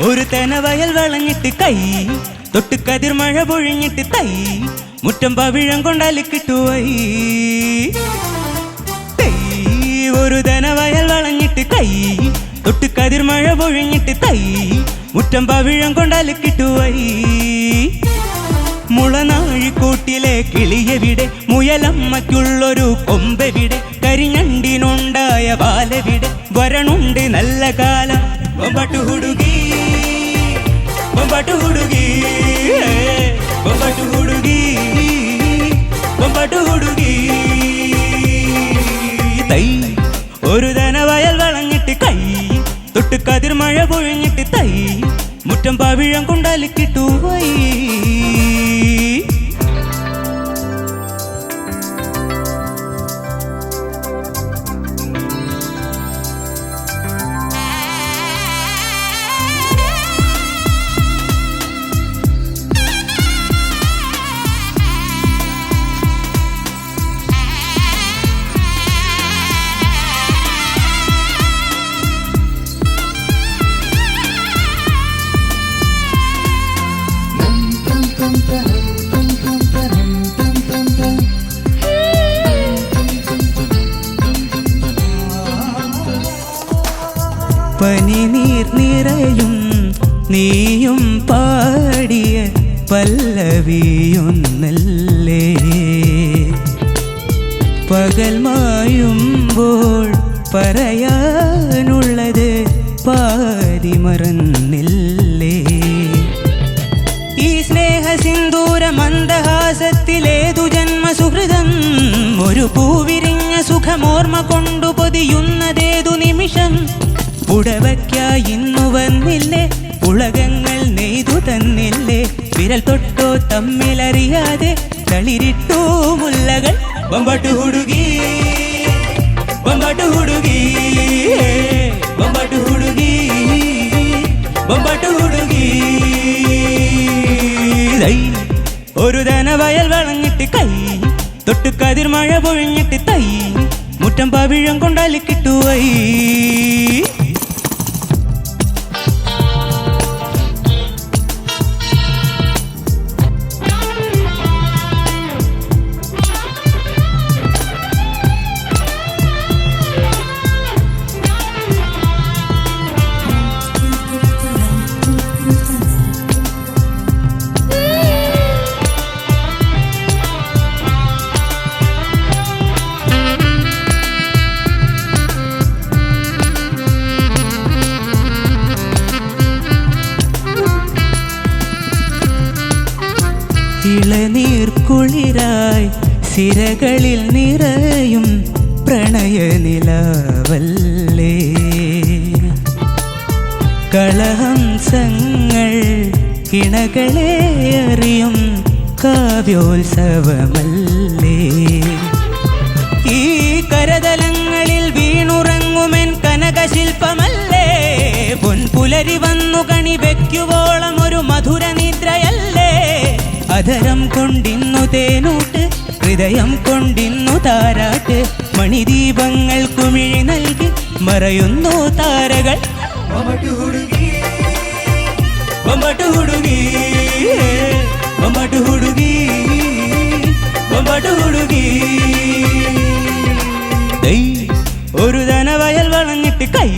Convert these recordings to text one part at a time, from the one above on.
ഒരു തെനവയൽ വളഞ്ഞിട്ട് കൈ തൊട്ട് കതിർമഴ പൊഴിഞ്ഞിട്ട് തൈ മുറ്റം പവിഴം കൊണ്ടാലി കിട്ടുവൈ ഒരു തെനവയൽ വളഞ്ഞിട്ട് കൈ തൊട്ട് കതിർമഴ പൊഴിഞ്ഞിട്ട് തൈ മുറ്റം പവിഴം കൊണ്ടാലി കിട്ടുവൈ മുളനാഴിക്കൂട്ടിലെ കിളിയെവിടെ മുയലമ്മയ്ക്കുള്ളൊരു കൊമ്പെവിടെ കരിഞ്ഞണ്ടിനുണ്ടായ ബാലവിടെ വരണുണ്ട് നല്ല കാലം ബൊമ്പട്ടു ഹുടുകി ബൊമ്പട്ടു ഹുടുകി ബൊമ്പട്ടു ഹുടുകി ബൊമ്പട്ടു ഹുടുകി തൈ ഒരു ധനവയൽ വളഞ്ഞിട്ട് കൈ തൊട്ട് കതിർമഴ പൊഴിഞ്ഞിട്ട് തൈ മുറ്റം പവിഴം കൊണ്ടാലിക്കിട്ടു വൈ പനിനീർ നിറയും നീയും പാടിയ പല്ലവിയൊന്നല്ലേ പകൽ മായുമ്പോൾ പറയാനുള്ളത് പാതി മറന്നില്ലേ ഈ സ്നേഹ സിന്ദൂര മന്ദഹാസത്തിലേതു ജന്മസുഹൃതം ഒരു പൂവിരിഞ്ഞ സുഖമോർമ്മ കൊണ്ടു പൊതിയുന്നതേതു നിമിഷം പുടവയ്ക്കായി ഇന്നു വന്നില്ലേ ഉലകങ്ങൾ നെയ്തു തന്നില്ലേ വിരൽ തൊട്ടോ തമ്മിലറിയാതെ തളിരിട്ടു മുല്ലകൾ ബൊമ്പട്ടു ഹുടുകി ബൊമ്പട്ടു ഹുടുകി ബൊമ്പട്ടു ഹുടുകി ബൊമ്പട്ടു ഹുടുകി ഒരു ധനവയൽ വളഞ്ഞിട്ട് കൈ തൊട്ട് കതിർമഴ പൊഴിഞ്ഞിട്ട് തൈ മുറ്റം പവിഴം കൊണ്ടാലി കിട്ടുവൈ ഇളനീർക്കുളിരായി സിരകളിൽ നിറയും പ്രണയനിലാവല്ലേ കളഹംസങ്ങൾ ഇണകളെ അറിയും കാവ്യോത്സവമല്ലേ ഈ കരതലങ്ങളിൽ വീണുറങ്ങുമെൻ കനകശില്പമല്ലേ പൊൻപുലരി വന്നു കണി വെക്കുവോളം ഒരു മധുര നിദ്രയല്ലേ അധരം കൊണ്ടിന്നു തേനൂട്ട് ഹൃദയം കൊണ്ടിന്നു താരാട്ട് മണിദീപങ്ങൾ കുമിഴി നൽകി മറയുന്നു താരകൾ ബൊമ്പട്ടു ഹുടുകി ബൊമ്പട്ടു ഹുടുകി ബൊമ്പട്ടു ഹുടുകി ബൊമ്പട്ടു ഹുടുകി ഒരു ധനവയൽ വളഞ്ഞിട്ട് കൈ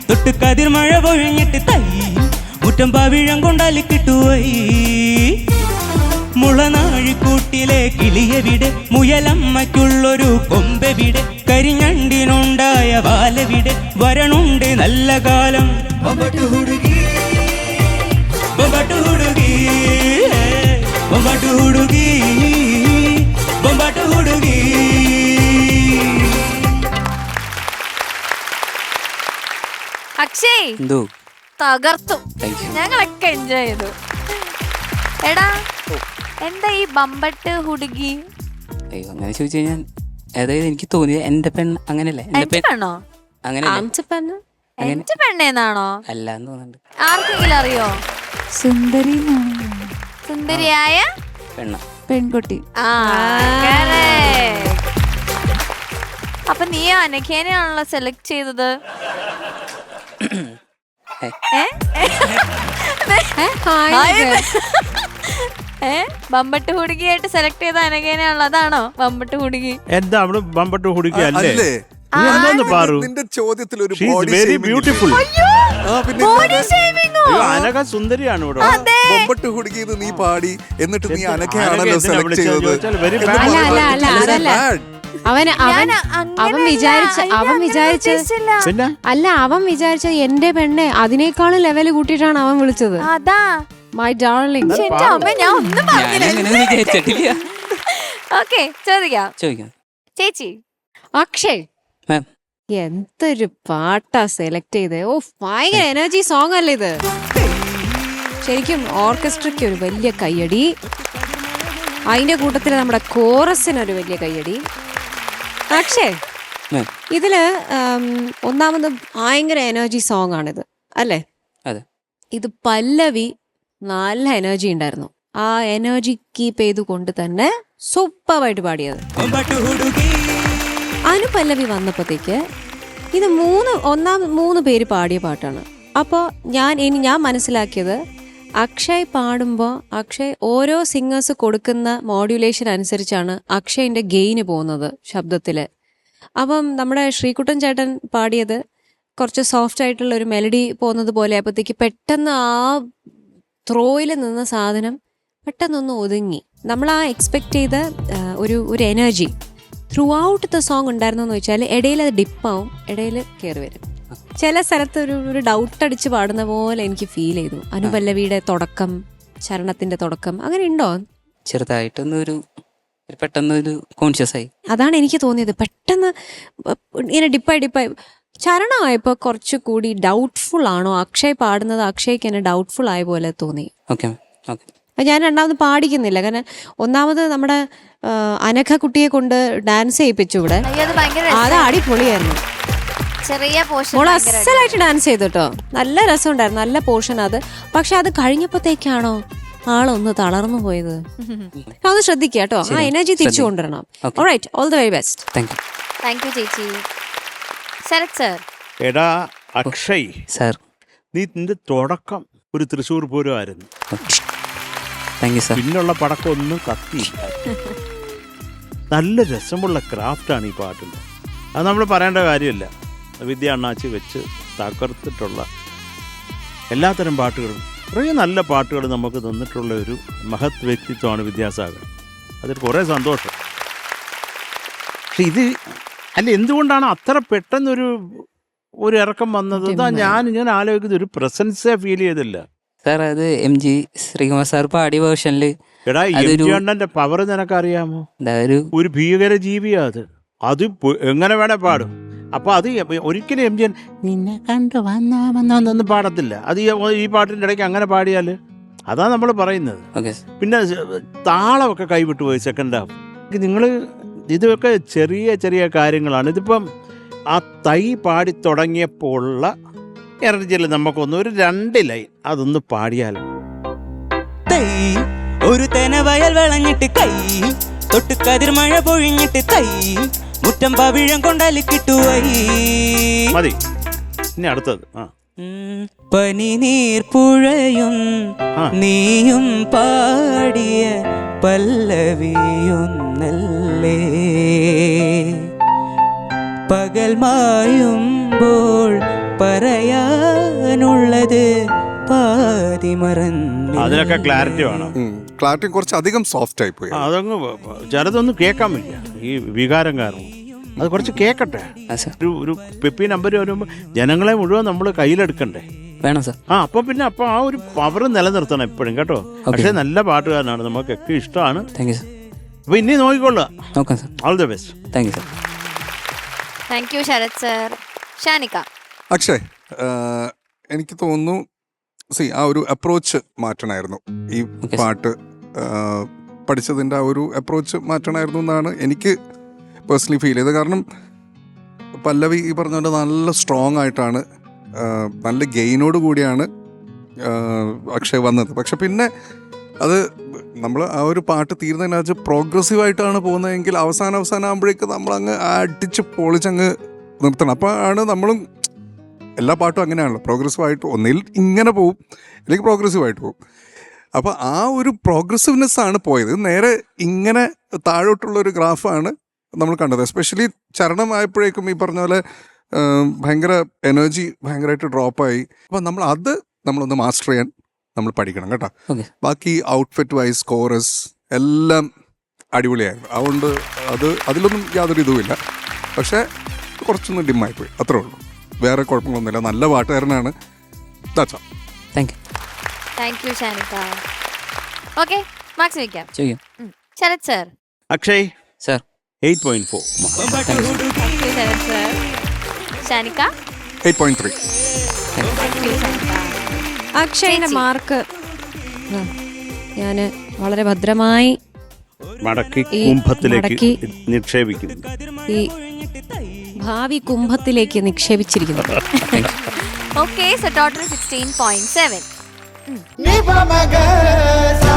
തൊട്ട് കതിർമഴ പൊഴിഞ്ഞിട്ട് തൈ മുറ്റം പവിഴം കൊണ്ടാലി കിട്ടുവൈ മുളനാഴിക്കൂട്ടിലെ കിളിയെവിടെ മുയലമ്മയ്ക്കുള്ളൊരു കൊമ്പെവിടെ കരിഞ്ഞണ്ടിനുണ്ടായ ബാലവിടെ വരണുണ്ട് നല്ല കാലം ബൊമ്പട്ടു ഹുടുകി ബൊമ്പട്ടു ഹുടുകി ബൊമ്പട്ടു ഹുടുകി ബൊമ്പട്ടു ഹുടുകി അക്ഷയ് തകർത്തു ഞങ്ങളൊക്കെ എൻജോയ് ചെയ്തു എടാ എന്താ ഈ ബമ്പട്ട് ഹുടുകി അയ്യോ അങ്ങനെ ചോദിച്ചു കഴിഞ്ഞാൽ അതായത് എനിക്ക് തോന്നിയത് എന്റെ പെണ്ണ് അങ്ങനെയല്ലേ പെണ്ണോ അങ്ങനെ പെണ്ണേന്നാണോ അല്ല എന്ന് തോന്നുന്നുണ്ട് ആർക്കെങ്കിലും അറിയോ സുന്ദരി സുന്ദരിയായ പെൺകുട്ടി അപ്പൊ നീ അനഘേനെയാണല്ലോ സെലക്ട് ചെയ്തത് ബമ്പട്ട് ഹുടുകിയായിട്ട് സെലക്ട് ചെയ്ത അനഘേനാണല്ലോ, അതാണോ ബമ്പട്ട് ഹുടുകി? എന്താ അവള് ബമ്പട്ട് ഹുടുക്കി അല്ലേ? അല്ലേ? നീ എന്താന്ന് പാറു? നിന്റെ ചോദ്യത്തിൽ ഒരു വെരി ബ്യൂട്ടിഫുൾ. ഷേവിങ്ങോ? അനഘ സുന്ദരിയാണ് ഇവിടെ. ബൊമ്പട്ട് ഹുടുക്കിയത് നീ പാടി, എന്നിട്ട് നീ അനഘയാണല്ലോ എന്തിനാ സെലക്ട് വിളിച്ചത് ചെയ്തത്. ചോദിച്ചാൽ very എന്ന് bad. പറഞ്ഞാൽ അല്ല, it's അതല്ല. bad. അവൻ വിചാരിച്ച പിന്നെ അല്ല, അവൻ വിചാരിച്ച എന്റെ പെണ്ണെ അതിനേക്കാളും ലെവല് കൂട്ടിയിട്ടാണ് അവൻ വിളിച്ചത്. അതാ മൈ ഡാർലിംഗ്. എന്റെ അമ്മ, ഞാൻ ഒന്നും പറഞ്ഞില്ല. ഞാനങ്ങനെ വിചാരിച്ചിട്ടില്ല. ഓക്കെ, ചോദിക്കാം. ചോദിക്കാം ചേച്ചി. അക്ഷയ്, മാം. എന്തൊരു പാട്ടാ സെലക്ട് ചെയ്തേ. ഓ, ഭയങ്കര എനർജി സോങ് അല്ലേ ഇത്. ശരിക്കും ഓർക്കസ്ട്രയ്ക്ക് ഒരു വലിയ കയ്യടി, അതിന്റെ കൂട്ടത്തിൽ നമ്മുടെ കോറസിനൊരു വലിയ കയ്യടി. അക്ഷയ്, മാം. ഇതില് ഒന്നാമത് ഭയങ്കര എനർജി സോങ് ആണിത് അല്ലേ? അതെ. ഇത് പല്ലവി നല്ല എനർജി ഉണ്ടായിരുന്നു. ആ എനർജി കീപ്പ് ചെയ്തുകൊണ്ട് തന്നെ സൂപ്പറായിട്ട് പാടിയത്. അനുപല്ലവി വന്നപ്പോഴത്തേക്ക് ഇത് മൂന്ന് പേര് പാടിയ പാട്ടാണ്. അപ്പോൾ ഞാൻ മനസ്സിലാക്കിയത്, അക്ഷയ് പാടുമ്പോൾ അക്ഷയ് ഓരോ സിംഗേഴ്സ് കൊടുക്കുന്ന മോഡ്യുലേഷൻ അനുസരിച്ചാണ് അക്ഷയിൻ്റെ ഗെയിന് പോകുന്നത് ശബ്ദത്തിൽ. അപ്പം നമ്മുടെ ശ്രീകുട്ടൻ ചേട്ടൻ പാടിയത് കുറച്ച് സോഫ്റ്റ് ആയിട്ടുള്ള ഒരു മെലഡി പോകുന്നത് പോലെ ആയപ്പോഴത്തേക്ക് പെട്ടെന്ന് ആ ത്രോയിൽ നിന്ന സാധനം പെട്ടെന്നൊന്ന് ഒതുങ്ങി. നമ്മൾ ആ എക്സ്പെക്ട് ചെയ്ത ഒരു energy through out the song ഉണ്ടായിരുന്നു എന്ന് വെച്ചാൽ ഇടയിൽ അത് ഡിപ്പാവും, ഇടയിൽ കയറി വരും. ചില സ്ഥലത്ത് ഒരു ഡൗട്ട് അടിച്ച് പാടുന്ന പോലെ എനിക്ക് ഫീൽ ചെയ്തു. അനുപല്ലവിയുടെ തുടക്കം, ചരണത്തിന്റെ തുടക്കം അങ്ങനെ ഉണ്ടോ? ചെറുതായിട്ടൊന്നൊരു പെട്ടെന്നൊരു കോൺഷ്യസ് ആയി. അതാണ് എനിക്ക് തോന്നിയത്. പെട്ടെന്ന് ഇങ്ങനെ ഡിപ്പായി ചരണമായപ്പോൾ കുറച്ചുകൂടി ഡൗട്ട്ഫുൾ ആണോ അക്ഷയ് പാടുന്നത്, അക്ഷയ്ക്ക് എന്നെ ഡൗട്ട്ഫുൾ ആയ പോലെ തോന്നി. Okay okay. ഞാൻ രണ്ടാമത് പാടിക്കുന്നില്ല, കാരണം ഒന്നാമത് നമ്മുടെ അനഘ കുട്ടിയെ കൊണ്ട് ഡാൻസ് ചെയ്യിപ്പിച്ചു ഇവിടെ. അത് അടിപൊളിയായിരുന്നു. മോള് അസലായിട്ട് ഡാൻസ് ചെയ്തു കേട്ടോ, നല്ല രസമുണ്ടായിരുന്നു, നല്ല പോർഷൻ അത്. പക്ഷെ അത് കഴിഞ്ഞപ്പോഴത്തേക്കാണോ ആളൊന്ന് തളർന്നു പോയത്? ഒന്ന് ശ്രദ്ധിക്കുക കേട്ടോ, ആ എനർജി തിരിച്ചു കൊണ്ടുവരണം. Alright, all the very best. Thank you ചേച്ചി. ശരത് സർ. എടാ അക്ഷയ് സാർ, നീ നിന്റെ തുടക്കം ഒരു തൃശ്ശൂർ പൂരമായിരുന്നു. Thank you sir. പിന്നുള്ള പടക്കം ഒന്നും കത്തിയില്ല. നല്ല രസമുള്ള ക്രാഫ്റ്റാണ് ഈ പാട്ടിൽ. അത് നമ്മൾ പറയേണ്ട കാര്യമില്ല. വിദ്യ അണ്ണാച്ചി വെച്ച് തകർത്തിട്ടുള്ള എല്ലാത്തരം പാട്ടുകളും കുറേ നല്ല പാട്ടുകൾ നമുക്ക് തന്നിട്ടുള്ള ഒരു മഹത് വ്യക്തിത്വമാണ് വിദ്യാസാഗർ. അതിൽ കുറേ സന്തോഷം. പക്ഷെ ഇത് അല്ല, എന്തുകൊണ്ടാണ് അത്ര പെട്ടെന്നൊരു ഇറക്കം വന്നത്? ഇതാ ഞാൻ ആലോചിക്കുന്നത്, ഒരു പ്രസൻസേ ഫീൽ ചെയ്തില്ല സാർ. അത് MG ശ്രീകുമാർ സാർ പാടിയ വേർഷനിൽ. എടാ, MG അണ്ണന്റെ പവർ നിനക്കറിയാമോ? ഒരു ഭീകര ജീവിയാ അത് എങ്ങനെ വേണേ പാടും. അപ്പൊ അത് ഒരിക്കലും MG നിന്നെ കണ്ടു വന്നൊന്നും പാടത്തില്ല. അത് ഈ പാട്ടിന്റെ ഇടയ്ക്ക് അങ്ങനെ പാടിയാല് അതാ നമ്മൾ പറയുന്നത്. പിന്നെ താളമൊക്കെ കൈവിട്ടു പോയി സെക്കൻഡ് ഹാഫ്. നിങ്ങൾ ഇതൊക്കെ ചെറിയ ചെറിയ കാര്യങ്ങളാണ്. ഇതിപ്പം ആ തൈ പാടി തുടങ്ങിയപ്പോൾ ഉള്ള എനർജിയിൽ നമുക്കൊന്ന് ഒരു 2 ലൈൻ അതൊന്ന് പാടിയാലോ? തൈ ഒരു തെനവയൽ വിളഞ്ഞിട്ട് കൈ തൊട്ട് കതിർമഴ പൊഴിഞ്ഞിട്ട് തൈ മുറ്റം പവിഴം കൊണ്ടലിക്കിട്ടുവൈ. മതി, ഇനി അടുത്തത്. പനിനീർ പുഴയും നീയും പാടിയ പല്ലവിയൊന്നല്ലേ, പകൽ മായുമ്പോൾ പറയാനുള്ളത് പാതി മറന്നു. അതിനൊക്കെ ക്ലാരിറ്റി വേണം. ക്ലാരിറ്റി കുറച്ച് അധികം സോഫ്റ്റ് ആയി പോയി. അതങ്ങ് ചിലതൊന്നും കേൾക്കാൻ വയ്യ, ഈ വികാരം കാരണം. അത് കുറച്ച് കേൾക്കട്ടെ. ഒരു പെപ്പി നമ്പർ വരുമ്പോൾ ജനങ്ങളെ മുഴുവൻ നമ്മൾ കയ്യിലെടുക്കണ്ടേ? വേണം സാർ. അപ്പൊ ആ ഒരു പവർ നിലനിർത്തണം എപ്പോഴും കേട്ടോ. പക്ഷെ നല്ല പാട്ടുകാരനാണ്, നമുക്കൊക്കെ ഇഷ്ടമാണ്. Thank you sir. അപ്പൊ ഇനി നോക്കിക്കൊള്ളുക. നോക്കാം sir. All the best. Thank you sir. Thank you Sharath sir. Shanika. Akshay, എനിക്ക് തോന്നുന്നു ആ ഒരു അപ്രോച്ച് മാറ്റണമായിരുന്നു. ഈ പാട്ട് പഠിച്ചതിൻ്റെ ആ ഒരു അപ്രോച്ച് മാറ്റണമായിരുന്നു എന്നാണ് എനിക്ക് പേഴ്സണലി ഫീൽ ചെയ്തത്. കാരണം പല്ലവി ഈ പറഞ്ഞ പോലെ നല്ല സ്ട്രോങ് ആയിട്ടാണ്, നല്ല ഗെയിനോട് കൂടിയാണ് അക്ഷയ് വന്നത്. പക്ഷെ പിന്നെ അത് നമ്മൾ ആ ഒരു പാട്ട് തീരുന്നതിനകത്ത് പ്രോഗ്രസീവായിട്ടാണ് പോകുന്നതെങ്കിൽ അവസാനം ആകുമ്പോഴേക്ക് നമ്മളങ്ങ് അടിച്ച് പൊളിച്ചങ്ങ് നിർത്തണം. അപ്പോൾ ആണ് നമ്മളും എല്ലാ പാട്ടും അങ്ങനെയാണല്ലോ, പ്രോഗ്രസീവായിട്ട് ഒന്നിൽ ഇങ്ങനെ പോവും അല്ലെങ്കിൽ പ്രോഗ്രസീവായിട്ട് പോവും. അപ്പോൾ ആ ഒരു പ്രോഗ്രസീവ്നെസ് ആണ് പോയത്. നേരെ ഇങ്ങനെ താഴോട്ടുള്ളൊരു ഗ്രാഫാണ് നമ്മൾ കണ്ടത്. എസ്പെഷ്യലി ചരണമായപ്പോഴേക്കും ഈ പറഞ്ഞ പോലെ ഭയങ്കര എനർജി ഭയങ്കരമായിട്ട് ഡ്രോപ്പായി. അപ്പം നമ്മളൊന്ന് മാസ്റ്റർ ചെയ്യാൻ നമ്മൾ പഠിക്കണം കേട്ടോ. ബാക്കി ഔട്ട്ഫിറ്റ് വൈസ് കോറസ് എല്ലാം അടിപൊളിയായിരുന്നു. അതുകൊണ്ട് അതിലൊന്നും യാതൊരു ഇതുമില്ല. പക്ഷേ കുറച്ചൊന്നും ഡിമ്മായിപ്പോയി, അത്രേ ഉള്ളൂ. വേറെ കുഴപ്പങ്ങളൊന്നുമില്ല. നല്ല പാട്ടുകാരനാണ്. Thank you Shanika. Okay, marks വയ്ക്കാം. Sharath sir. Akshay sir 8.4. Sharath sir. Shanika 8.3. അക്ഷയുടെ മാർക്ക് ഞാൻ വളരെ ഭദ്രമായി മടക്കി ഈ കുംഭത്തിലേക്ക് മടക്കി നിക്ഷേപിക്കുന്നു. ഈ ഭാവി കുംഭത്തിലേക്ക് നിക്ഷേപിച്ചിരിക്കുന്നു. Okay, so total 16.7. Ni pa maga sa